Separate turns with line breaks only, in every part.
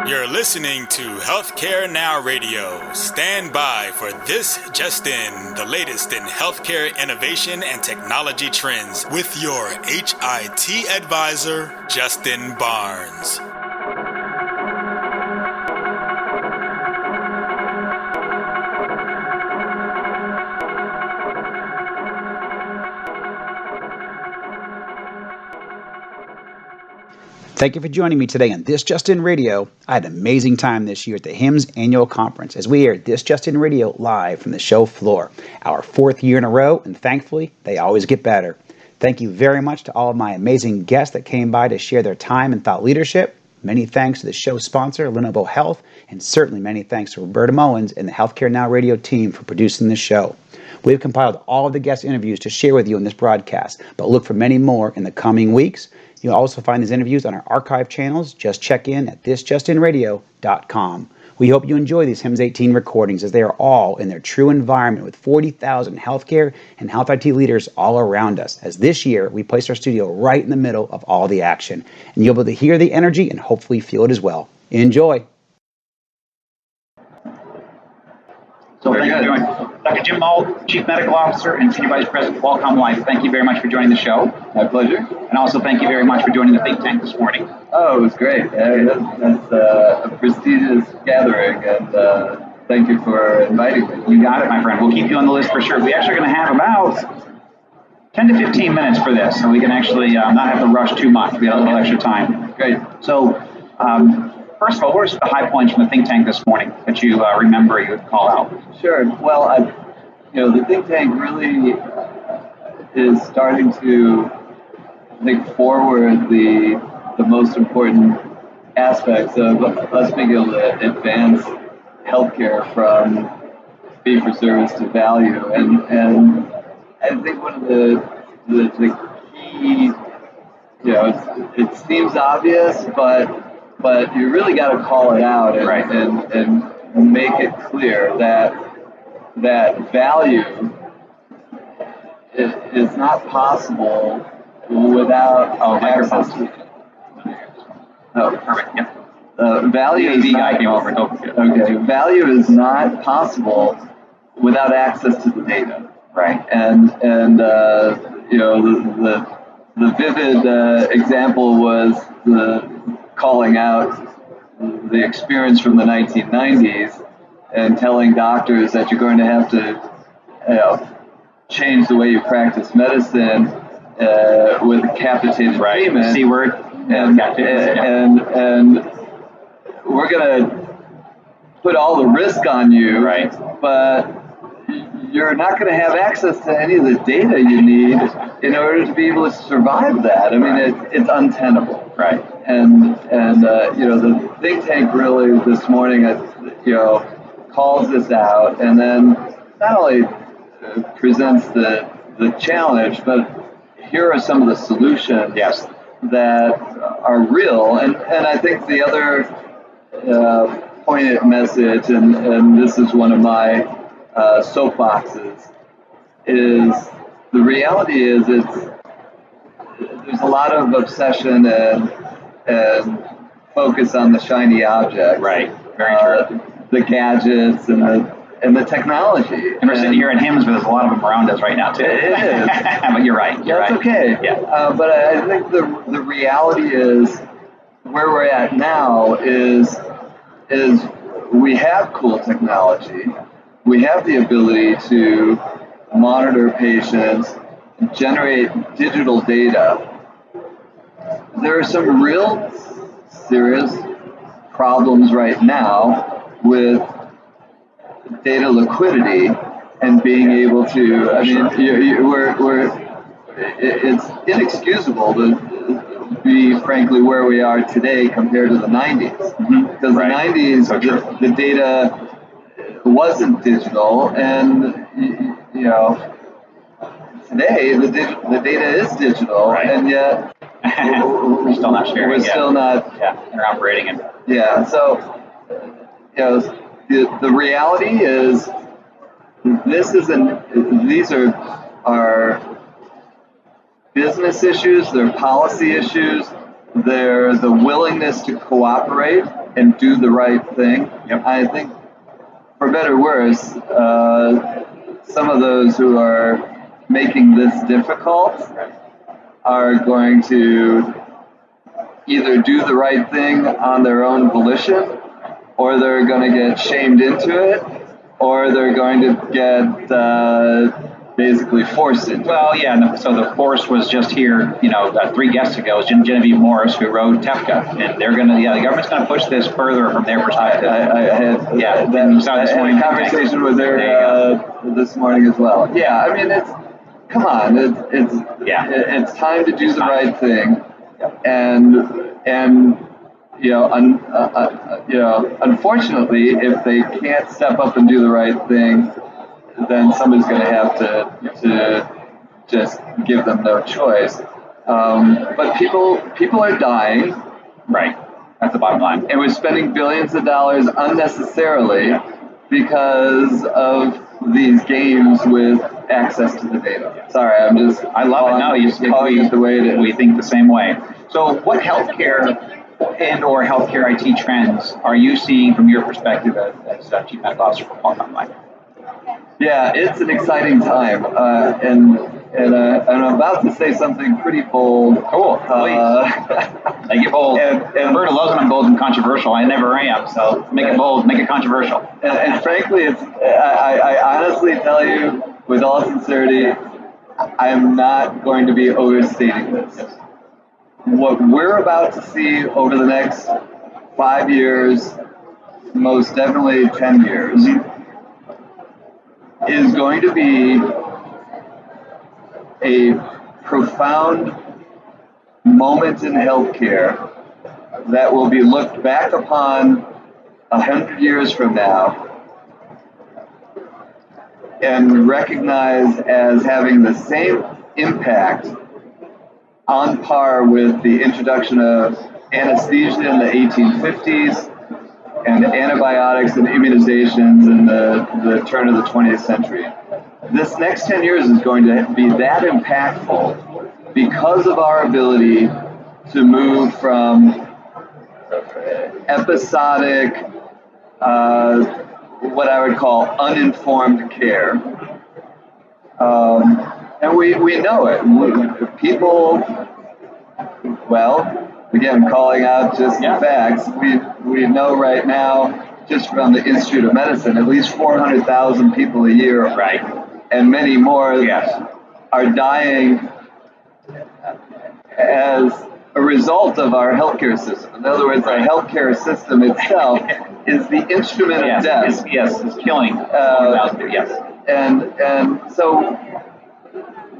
You're listening to Healthcare Now Radio. Stand by for This Just In, the latest in healthcare innovation and technology trends with your HIT advisor, Justin Barnes.
Thank you for joining me today on This Just In Radio. I had an amazing time this year at the HIMSS annual conference as we aired This Just In Radio live from the show floor. Our fourth year in a row, and thankfully, they always get better. Thank you very much to all of my amazing guests that came by to share their time and thought leadership. Many thanks to the show sponsor, Lenovo Health, and certainly many thanks to Roberta Mullins and the Healthcare Now Radio team for producing this show. We've compiled all of the guest interviews to share with you in this broadcast, but look for many more in the coming weeks. You'll also find these interviews on our archive channels. Just check in at thisjustinradio.com. We hope you enjoy these HIMSS 18 recordings as they are all in their true environment with 40,000 healthcare and health IT leaders all around us, as this year we placed our studio right in the middle of all the action. And you'll be able to hear the energy and hopefully feel it as well. Enjoy.
So thank you for joining. Dr. Jim Mault, Chief Medical Officer and Senior Vice President, Qualcomm Life. Thank you very much for joining the show.
My pleasure.
And also thank you very much for joining the think tank this morning.
Oh, it was great. That's a prestigious gathering, and thank you for inviting me.
You got it, my friend. We'll keep you on the list for sure. We're actually going to have about 10 to 15 minutes for this, so we can actually not have to rush too much. We have a little extra time.
Great.
So, first of all, what are the high points from the think tank this morning that you remember you would call out?
Sure. Well, the think tank really is starting to think forward the most important aspects of us being able to advance healthcare from fee-for-service to value. And I think one of the key, it seems obvious, but you really got to call it out and make it clear that value is not possible without access to it. Oh, perfect. Yep. Value is not, value is not possible without access to the data.
Right.
And the vivid example was the calling out the experience from the 1990s and telling doctors that you're going to have to change the way you practice medicine with a capitated payment.
C word.
And we're going to put all the risk on you, but you're not going to have access to any of the data you need in order to be able to survive that. I mean, it's untenable.
Right.
And the think tank really this morning, calls this out and then not only presents the challenge, but here are some of the solutions that are real. And I think the other poignant message, and this is one of my soapboxes, is the reality is there's a lot of obsession and focus on the shiny object.
Right. Very true.
The gadgets and the technology.
And we're sitting here in HIMSS, but there's a lot of them around us right now too.
It is.
But you're right.
That's okay.
Yeah.
But I think the reality is where we're at now is we have cool technology. We have the ability to monitor patients, generate digital data. There are some real serious problems right now with data liquidity and being able to, it's inexcusable to be frankly where we are today compared to the 90s. Because the 90s, the data wasn't digital, and today the data is digital, and yet
we're still not sharing.
We're still not.
They're operating it.
Yeah. So, the reality is, these are business issues. They're policy issues. They're the willingness to cooperate and do the right thing.
Yep.
I think, for better or worse, some of those who are making this difficult are going to either do the right thing on their own volition, or they're going to get shamed into it, or they're going to get basically forced into it.
Well, yeah, so the force was just here, 3 guests ago, was Genevieve Morris, who wrote TEFCA, and they're going to, the government's going to push this further from their perspective.
I had a conversation with her this morning as well. Yeah, I mean, come on, it's time to do the right thing, and unfortunately, if they can't step up and do the right thing, then somebody's going to have to just give them no choice. But people are dying.
Right. That's the bottom line.
And we're spending billions of dollars unnecessarily because of these games with access to the data. Sorry, I love it. No, you calling it the way it is.
We think the same way. So what healthcare and or healthcare IT trends are you seeing from your perspective as Chief Medical Officer for Qualcomm?
Yeah, it's an exciting time, and I'm about to say something pretty bold.
Cool, please. Make it bold. And Roberta loves when I'm bold and controversial. I never am, so make it bold, make it controversial.
And frankly, I honestly tell you, with all sincerity, I am not going to be overstating this. What we're about to see over the next 5 years, most definitely 10 years, is going to be a profound moment in healthcare that will be looked back upon 100 years from now and recognized as having the same impact on par with the introduction of anesthesia in the 1850s and antibiotics and immunizations in the turn of the 20th century. This next 10 years is going to be that impactful because of our ability to move from episodic, what I would call uninformed care. And we know it. People, well, again, calling out just the facts, we know right now, just from the Institute of Medicine, at least 400,000 people a year, and many more are dying as a result of our healthcare system. In other words, our healthcare system itself is the instrument of death.
It's killing.
And so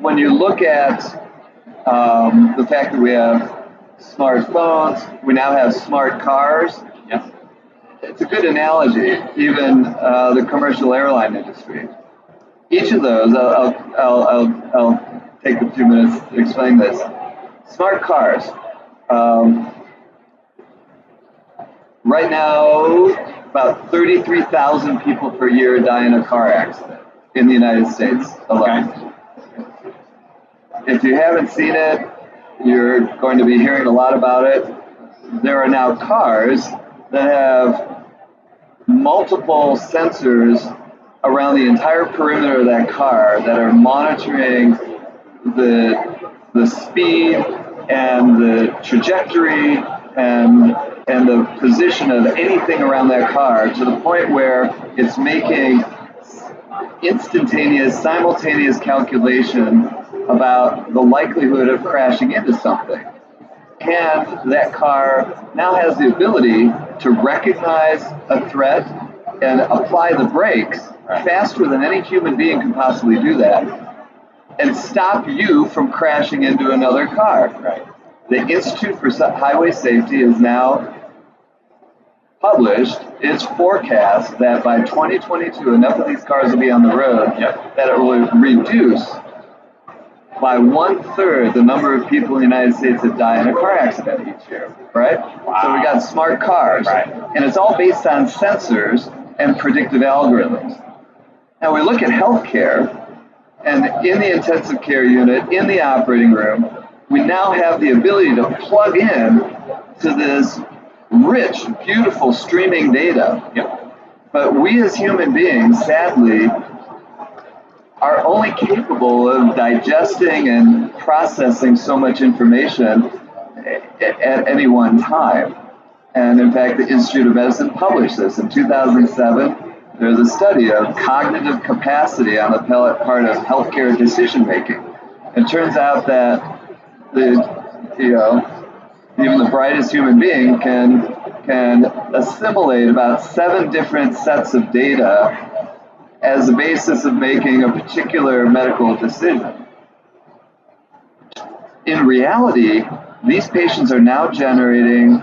when you look at the fact that we have smartphones, we now have smart cars. It's a good analogy, even the commercial airline industry. Each of those, I'll take a few minutes to explain this. Smart cars. Right now, about 33,000 people per year die in a car accident in the United States alone. If you haven't seen it, you're going to be hearing a lot about it. There are now cars that have multiple sensors around the entire perimeter of that car that are monitoring the speed and the trajectory and the position of anything around that car, to the point where it's making instantaneous, simultaneous calculation about the likelihood of crashing into something. And that car now has the ability to recognize a threat and apply the brakes faster than any human being can possibly do that, and stop you from crashing into another car. The Institute for Highway Safety has now published its forecast that by 2022, enough of these cars will be on the road that it will reduce by 1/3 the number of people in the United States that die in a car accident each year, right? Wow. So we got smart cars, and it's all based on sensors and predictive algorithms. Now we look at healthcare, and in the intensive care unit, in the operating room, we now have the ability to plug in to this rich, beautiful streaming data.
Yep.
But we as human beings, sadly, are only capable of digesting and processing so much information at any one time. And in fact, the Institute of Medicine published this in 2007. There's a study of cognitive capacity on the part of healthcare decision making. It turns out that even the brightest human being can assimilate about 7 different sets of data as a basis of making a particular medical decision. In reality, these patients are now generating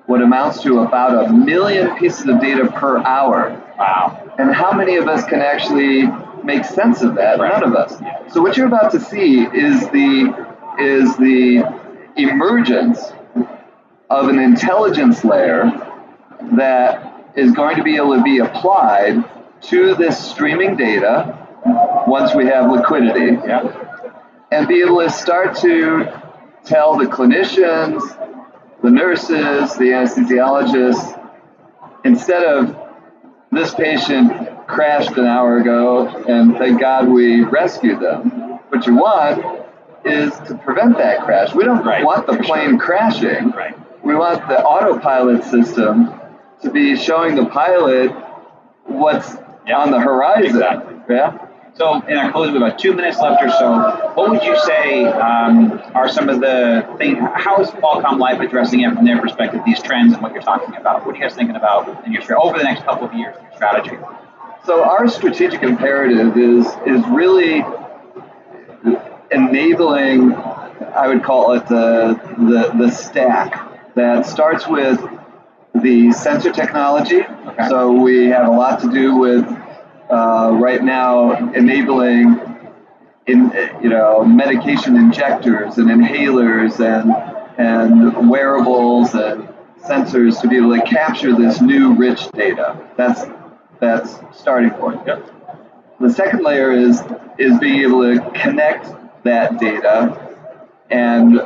what amounts to about 1 million pieces of data per hour.
Wow.
And how many of us can actually make sense of that?
Right.
None of us. So what you're about to see is the emergence of an intelligence layer that is going to be able to be applied to this streaming data once we have liquidity, and be able to start to tell the clinicians, the nurses, the anesthesiologists, instead of this patient crashed an hour ago and thank God we rescued them, what you want is to prevent that crash. We don't want the plane crashing.
Right.
We want the autopilot system to be showing the pilot what's on the horizon.
Exactly.
Yeah.
So in our closing, we have about 2 minutes left or so. What would you say are some of the things? How is Qualcomm Life addressing it from their perspective, these trends and what you're talking about? What are you guys thinking about in your over the next couple of years in your strategy?
So our strategic imperative is really enabling, I would call it the stack that starts with the sensor technology. Okay. So we have a lot to do with right now enabling medication injectors and inhalers and wearables and sensors to be able to capture this new rich data. That's starting point.
Yep.
The second layer is being able to connect that data and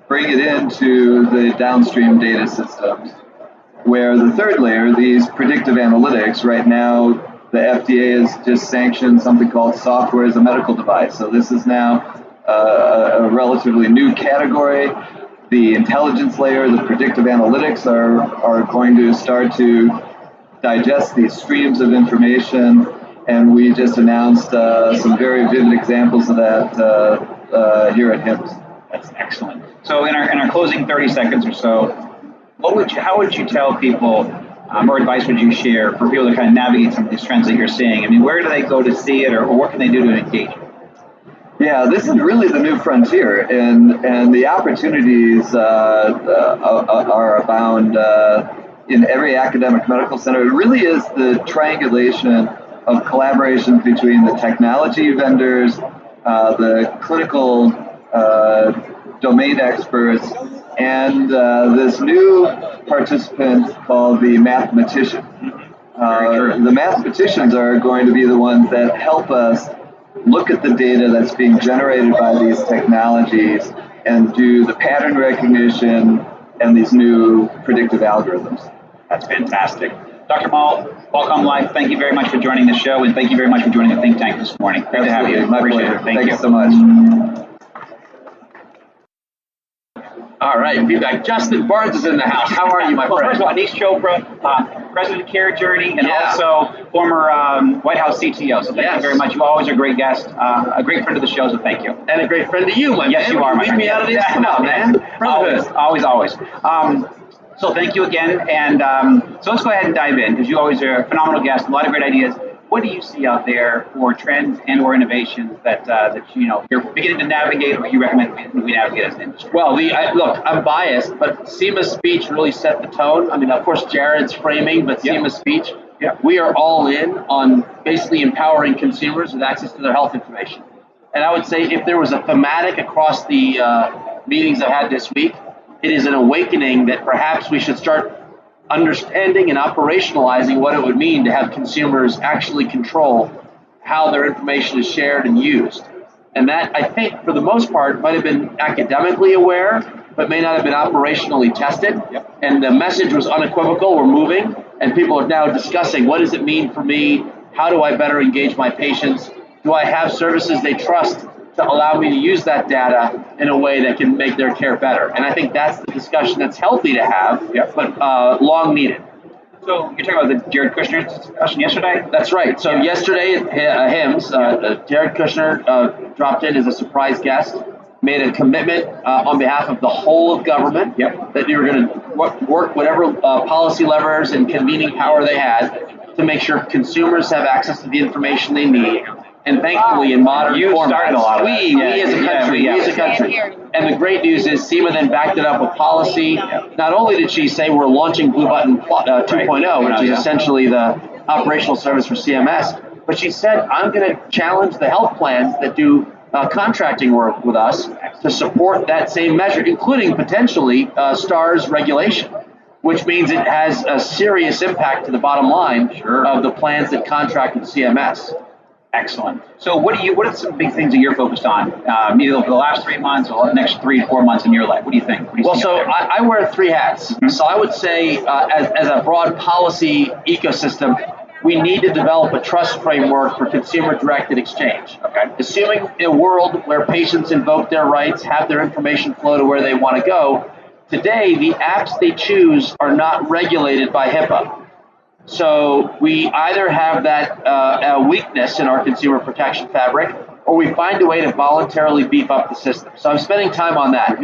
bring it into the downstream data systems. Where the third layer, these predictive analytics, right now the FDA has just sanctioned something called software as a medical device. So this is now a relatively new category. The intelligence layer, the predictive analytics are going to start to digest these streams of information, and we just announced some very vivid examples of that here at HIMSS.
That's excellent. So in our closing 30 seconds or so, how would you tell people, or advice would you share for people to kind of navigate some of these trends that you're seeing? I mean, where do they go to see it, or what can they do to engage?
Yeah, this is really the new frontier, and the opportunities are abound in every academic medical center. It really is the triangulation of collaborations between the technology vendors, the clinical domain experts, and this new participant called the mathematician. The mathematicians are going to be the ones that help us look at the data that's being generated by these technologies and do the pattern recognition and these new predictive algorithms.
That's fantastic. Dr. Mault, Qualcomm Life, thank you very much for joining the show, and thank you very much for joining the think tank this morning. Great to have you.
My
Appreciate
pleasure.
it. Thank you
so much.
All right, feedback. Justin Barnes is in the house. How are you, my friend?
First of all, Aneesh Chopra, president of CareJourney, and also former White House CTO. So thank you very much. You always are a great guest, a great friend of the show, so thank you.
And a great friend to you, my man.
Yes, you are, my friend.
Leave me out of this? Come on, man.
Always. So thank you again. And so let's go ahead and dive in, because you always are a phenomenal guest, a lot of great ideas. What do you see out there for trends and or innovations that you're beginning to navigate, or you recommend we navigate as an industry?
Well, look, I'm biased, but SEMA's speech really set the tone. I mean, of course, Jared's framing, but SEMA's speech, we are all in on basically empowering consumers with access to their health information. And I would say if there was a thematic across the meetings I had this week, it is an awakening that perhaps we should start understanding and operationalizing what it would mean to have consumers actually control how their information is shared and used. And that, I think, for the most part, might have been academically aware, but may not have been operationally tested. And the message was unequivocal, we're moving, and people are now discussing, what does it mean for me? How do I better engage my patients? Do I have services they trust to allow me to use that data in a way that can make their care better? And I think that's the discussion that's healthy to have, but long needed.
So you're talking about the Jared Kushner discussion yesterday?
That's right. So yesterday at HIMSS, Jared Kushner dropped in as a surprise guest, made a commitment on behalf of the whole of government that they were going to work whatever policy levers and convening power they had to make sure consumers have access to the information they need. And thankfully, in modern formats,
started a lot of
we as a country. And the great news is SEMA then backed it up with policy. Not only did she say we're launching Blue Button 2.0, which is essentially the operational service for CMS, but she said, I'm going to challenge the health plans that do contracting work with us to support that same measure, including potentially STARS regulation, which means it has a serious impact to the bottom line of the plans that contract with CMS.
Excellent. So what are some big things that you're focused on, either over the last 3 months or the next 3 to 4 months in your life? What do you think?
I wear 3 hats. So I would say as a broad policy ecosystem, we need to develop a trust framework for consumer-directed exchange. Assuming a world where patients invoke their rights, have their information flow to where they want to go, today the apps they choose are not regulated by HIPAA. So we either have that weakness in our consumer protection fabric, or we find a way to voluntarily beef up the system. So I'm spending time on that.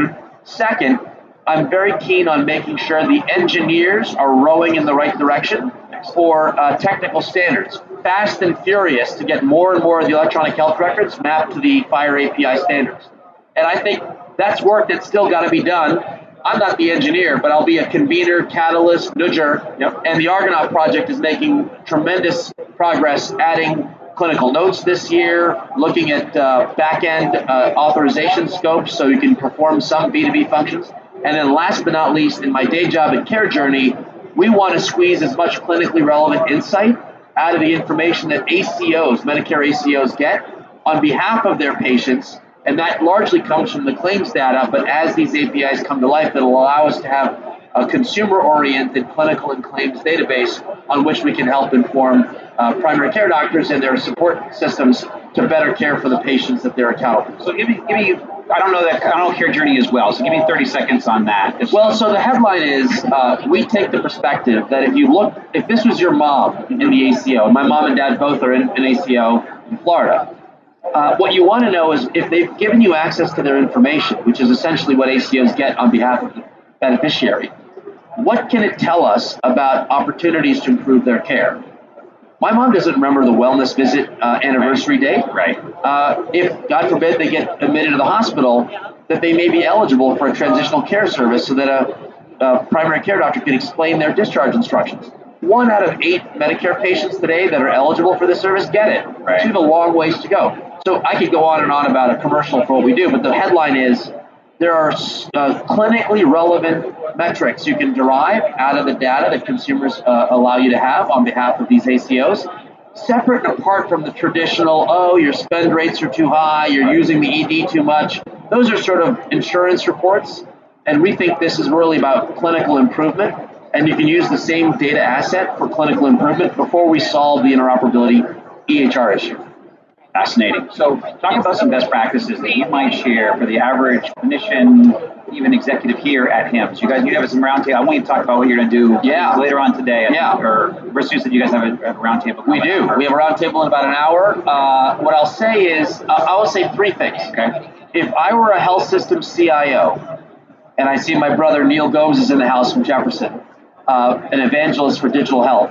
Second, I'm very keen on making sure the engineers are rowing in the right direction for technical standards. Fast and furious to get more and more of the electronic health records mapped to the FHIR API standards. And I think that's work that's still got to be done. I'm not the engineer, but I'll be a convener, catalyst, nudger, and the Argonaut project is making tremendous progress, adding clinical notes this year, looking at back-end authorization scopes so you can perform some B2B functions. And then last but not least, in my day job at CareJourney, we want to squeeze as much clinically relevant insight out of the information that ACOs, Medicare ACOs get on behalf of their patients. And that largely comes from the claims data, but as these APIs come to life, that'll allow us to have a consumer-oriented clinical and claims database on which we can help inform primary care doctors and their support systems to better care for the patients that they're accountable for.
So give me. I don't know CareJourney as well. So give me 30 seconds on that.
Well, so the headline is we take the perspective that if this was your mom in the ACO, and my mom and dad both are in an ACO in Florida. What you want to know is if they've given you access to their information, which is essentially what ACOs get on behalf of the beneficiary, what can it tell us about opportunities to improve their care? My mom doesn't remember the wellness visit anniversary date. If, God forbid, they get admitted to the hospital, that they may be eligible for a transitional care service so that a primary care doctor can explain their discharge instructions. 1 out of 8 Medicare patients today that are eligible for this service get it. So we have a long ways to go. So I could go on and on about a commercial for what we do, but the headline is there are clinically relevant metrics you can derive out of the data that consumers allow you to have on behalf of these ACOs, separate and apart from the traditional, your spend rates are too high, you're using the ED too much. Those are sort of insurance reports, and we think this is really about clinical improvement, and you can use the same data asset for clinical improvement before we solve the interoperability EHR issue.
Fascinating. So talk about some best practices that you might share for the average clinician, even executive here at HIMSS. You have some roundtable. I want you to talk about what you're going to do later on today. Or versus that you guys have a roundtable.
We do. We have a roundtable in about an hour. What I'll say is, I will say 3 things. Okay. If I were a health system CIO, and I see my brother Neil Gomes is in the house from Jefferson, an evangelist for digital health,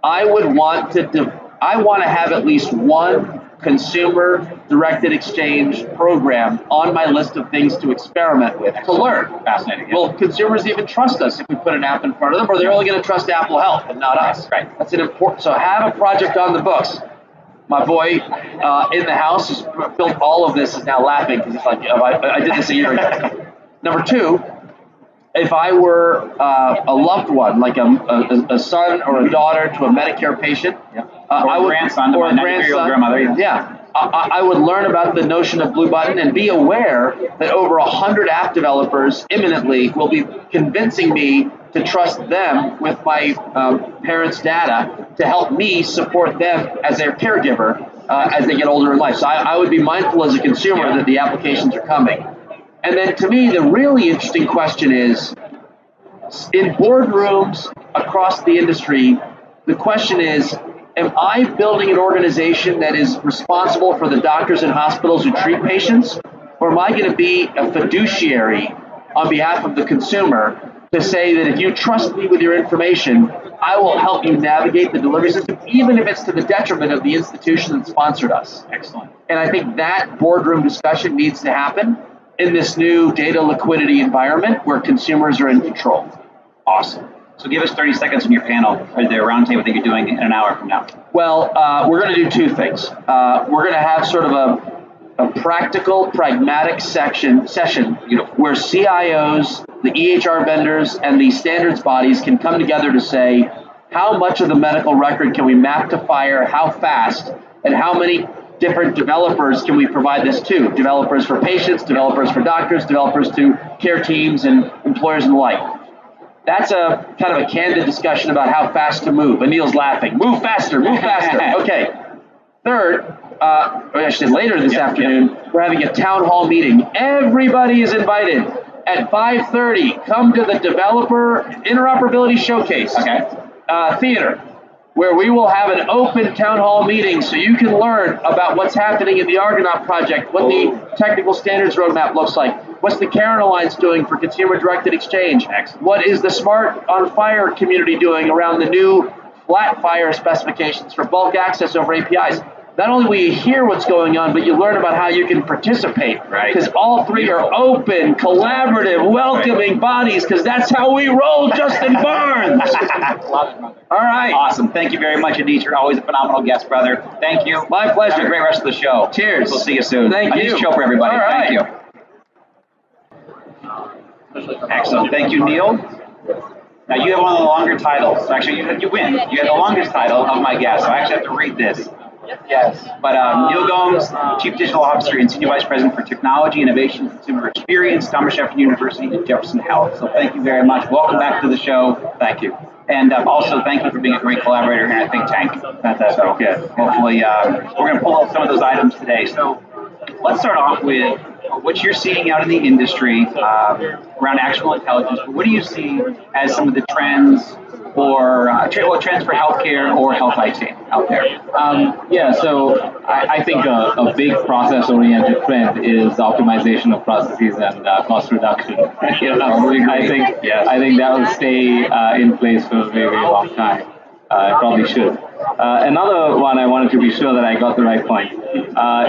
I want to have at least one consumer-directed exchange program on my list of things to experiment with, to learn.
Fascinating.
Will consumers even trust us if we put an app in front of them, or they're only going to trust Apple Health and not us? That's an important. So have a project on the books. My boy in the house who's built all of this is now laughing because he's like, I did this a year ago. Number 2, if I were a loved one, like a son or a daughter to a Medicare patient,
or a grandson,
grandmother, I would learn about the notion of Blue Button and be aware that over 100 app developers imminently will be convincing me to trust them with my parents' data to help me support them as their caregiver as they get older in life. So I would be mindful as a consumer that the applications are coming. And then to me, the really interesting question is, in boardrooms across the industry, the question is, am I building an organization that is responsible for the doctors and hospitals who treat patients? Or am I going to be a fiduciary on behalf of the consumer to say that if you trust me with your information, I will help you navigate the delivery system, even if it's to the detriment of the institution that sponsored us?
Excellent.
And I think that boardroom discussion needs to happen in this new data liquidity environment where consumers are in control.
Awesome. So give us 30 seconds on your panel for the roundtable that you're doing in an hour from now.
Well, we're going to do two things. We're going to have sort of a practical, pragmatic session where CIOs, the EHR vendors, and the standards bodies can come together to say, how much of the medical record can we map to FHIR, how fast, and how many different developers can we provide this to? Developers for patients, developers for doctors, developers to care teams and employers and the like. That's a kind of a candid discussion about how fast to move. Anil's laughing. Move faster, move faster. Okay. Third, or I should say later this afternoon, we're having a town hall meeting. Everybody is invited at 5:30. Come to the Developer Interoperability Showcase theater, where we will have an open town hall meeting so you can learn about what's happening in the Argonaut project, what the technical standards roadmap looks like, what's the Karen Alliance doing for consumer-directed exchange, what is the Smart on FHIR community doing around the new flat FHIR specifications for bulk access over APIs. Not only will you hear what's going on, but you learn about how you can participate.
Right.
Because all three are open, collaborative, welcoming bodies, because that's how we roll, Justin Barnes.
Love it, brother.
All right.
Awesome. Thank you very much, Aneesh. You're always a phenomenal guest, brother. Thank you.
My pleasure.
Have a great rest of the show.
Cheers.
We'll see you soon.
Thank you.
Aneesh Chopra, everybody.
All right.
Thank you. Excellent. Thank you, Neil. Now, you have one of the longer titles. Actually, you win. You have the longest title of my guest, so I actually have to read this.
Yes.
But Neil Gomes, Chief Digital Officer and Senior Vice President for Technology, Innovation, and Consumer Experience, Thomas Jefferson University, and Jefferson Health. So thank you very much. Welcome back to the show. Thank you. And also, thank you for being a great collaborator here in our think tank. Fantastic. So, good. Hopefully, we're going to pull out some of those items today. So let's start off with what you're seeing out in the industry around actionable intelligence. But what do you see as some of the trends or trends for healthcare or health IT out there?
So I think a big process-oriented trend is optimization of processes and cost reduction. I think that will stay in place for a very, very long time. It probably should. Another one I wanted to be sure that I got the right point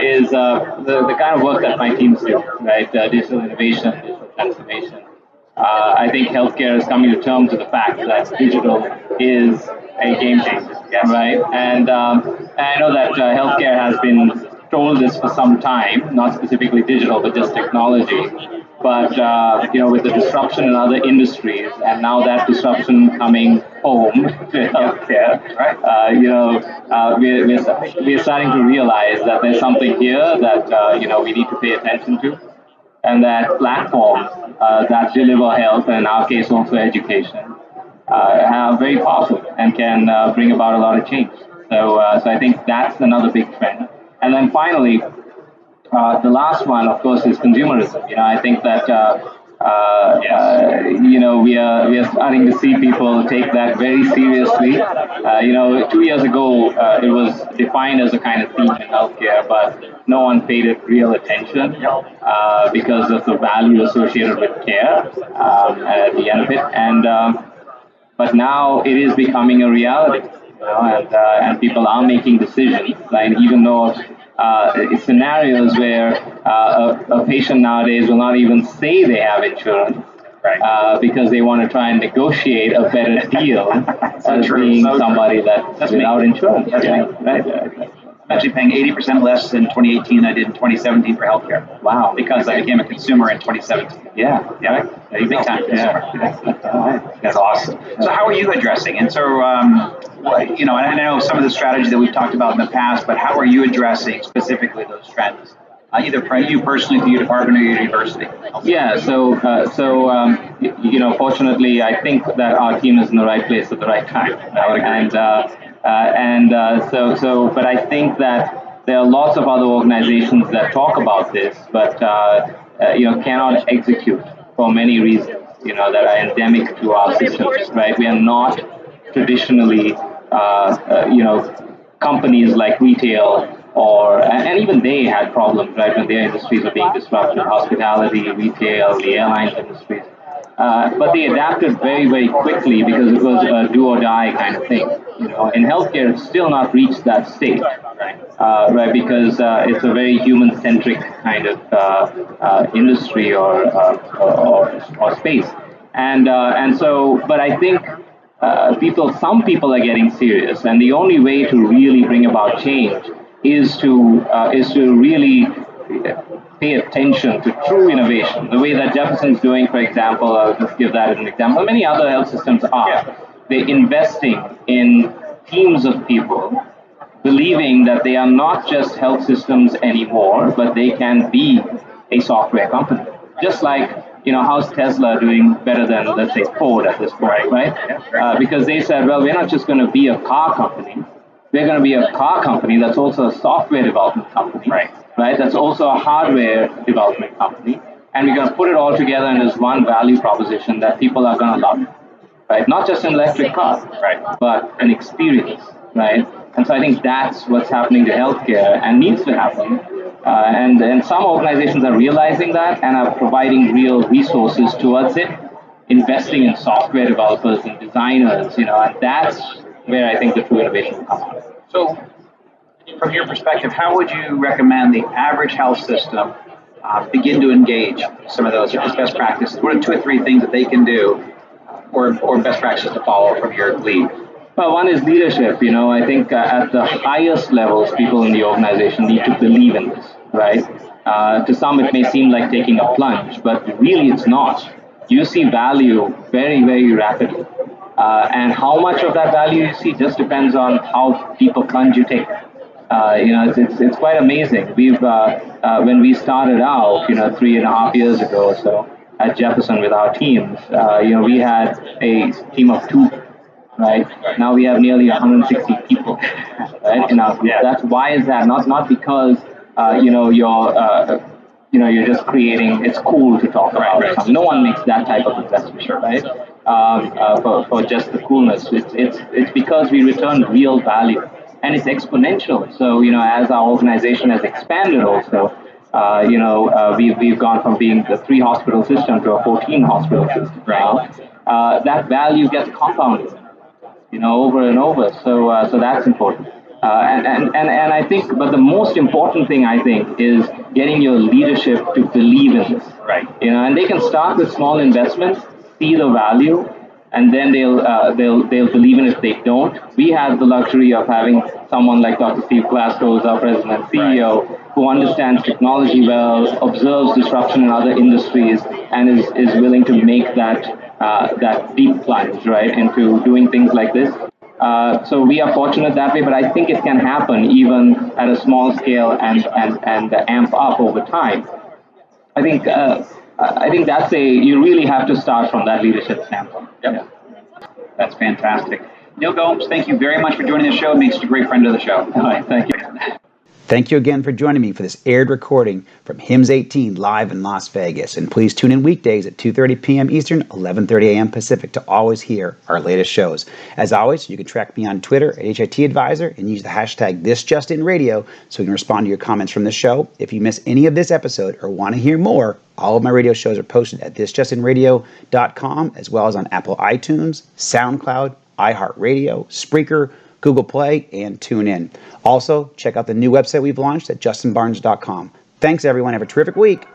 is the kind of work that my teams do, right? Digital innovation, digital transformation. I think healthcare is coming to terms with the fact that digital is a game changer, right? And I know that healthcare has been told this for some time, not specifically digital, but just technology. But with the disruption in other industries, and now that disruption coming home to healthcare, we're starting to realize that there's something here that we need to pay attention to, and that platforms that deliver health, and in our case also education, are very powerful and can bring about a lot of change. So I think that's another big trend. And then finally, the last one, of course, is consumerism. I think that we are starting to see people take that very seriously. 2 years ago, it was defined as a kind of theme in healthcare, but no one paid it real attention because of the value associated with care at the end of it. But now it is becoming a reality, and people are making decisions, and even though scenarios where a patient nowadays will not even say they have insurance, because they want to try and negotiate a better deal as being somebody that's without insurance. Right?
actually paying 80% less in 2018 than I did in 2017 for healthcare.
Wow.
Because I became a consumer in 2017.
Yeah.
Big time consumer. That's awesome. So how are you addressing? And so, and I know some of the strategy that we've talked about in the past, but how are you addressing specifically those trends? Either you personally, through your department or your university?
Yeah, fortunately, I think that our team is in the right place at the right time. But I think that there are lots of other organizations that talk about this, but cannot execute for many reasons, that are endemic to our systems, right? We are not traditionally, companies like retail, and even they had problems, right, when their industries were being disrupted, hospitality, retail, the airline industries. But they adapted very, very quickly because it was a do or die kind of thing. In healthcare, it's still not reached that stage, right? Because it's a very human-centric kind of industry or space, but I think some people are getting serious, and the only way to really bring about change is to really pay attention to true innovation, the way that Jefferson's doing, for example. I'll just give that as an example. Many other health systems are. They're investing in teams of people, believing that they are not just health systems anymore, but they can be a software company. Just like, how's Tesla doing better than, let's say, Ford at this point, right? Because they said, well, we're not just going to be a car company. We're going to be a car company that's also a software development company, right? That's also a hardware development company. And we're going to put it all together in this one value proposition that people are going to love, right? Not just an electric car, but an experience, right? And so I think that's what's happening to healthcare and needs to happen. And some organizations are realizing that and are providing real resources towards it, investing in software developers and designers, and that's where I think the true innovation will come out.
So, from your perspective, how would you recommend the average health system begin to engage some of those best practices? What are 2 or 3 things that they can do, or best practices to follow from your lead?
Well, one is leadership. I think at the highest levels, people in the organization need to believe in this, right? To some, it may seem like taking a plunge, but really it's not. You see value very, very rapidly. And how much of that value you see just depends on how deep a plunge you take. It's quite amazing. When we started out, 3.5 years ago or so at Jefferson with our teams, we had a team of 2. Right now we have nearly 160 people, right? In our group. That's why is that not because you're just creating. It's cool to talk about something. No one makes that type of investment, right? For just the coolness. It's because we return real value, and it's exponential. So as our organization has expanded, also, we've gone from being the 3 hospital system to a 14 hospital system now. That value gets compounded. Over and over. So that's important. And I think, but the most important thing I think is getting your leadership to believe in this.
Right.
And they can start with small investments, see the value, and then they'll believe in it if they don't. We have the luxury of having someone like Dr. Steve Glasgow, who's our president and CEO, who understands technology well, observes disruption in other industries, and is willing to make that deep plunge, right, into doing things like this. So we are fortunate that way, but I think it can happen even at a small scale and amp up over time. I think that's you really have to start from that leadership standpoint.
Yep. Yeah. That's fantastic. Neil Gomes, thank you very much for joining the show. It makes you a great friend of the show.
All right, thank you.
Thank you again for joining me for this aired recording from HIMSS 18 live in Las Vegas. And please tune in weekdays at 2:30 p.m. Eastern, 11:30 a.m. Pacific to always hear our latest shows. As always, you can track me on Twitter at HIT Advisor and use the hashtag ThisJustinRadio so we can respond to your comments from the show. If you miss any of this episode or want to hear more, all of my radio shows are posted at thisjustinradio.com as well as on Apple iTunes, SoundCloud, iHeartRadio, Spreaker, Google Play, and TuneIn. Also, check out the new website we've launched at justinbarnes.com. Thanks, everyone. Have a terrific week.